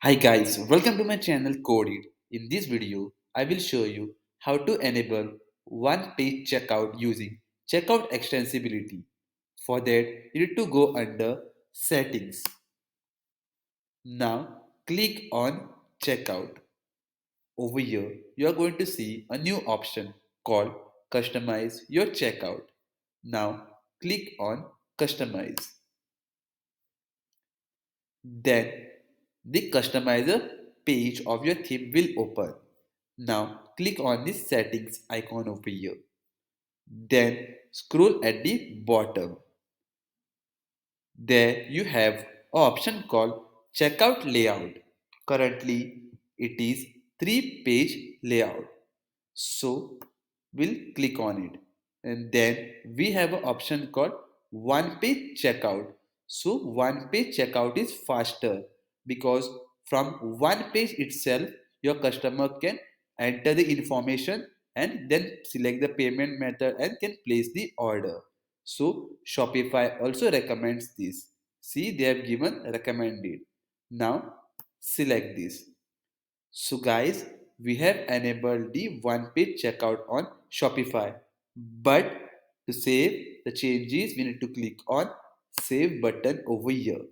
Hi guys, welcome to my channel Coded. In this video, I will show you how to enable one-page checkout using checkout extensibility. For that, you need to go under Settings. Now, click on Checkout. Over here, you are going to see a new option called Customize your checkout. Now, click on Customize. Then, the customizer page of your theme will open. Now click on the settings icon over here. Then scroll at the bottom. There you have an option called checkout layout. Currently it is 3-page layout. So we'll click on it. And then we have an option called one page checkout. So one page checkout is faster because from one page itself your customer can enter the information and then select the payment method and can place the order. So Shopify also recommends this. See, they have given recommended. Now select this. So guys, we have enabled the one-page checkout on Shopify. But to save the changes, we need to click on Save button over here.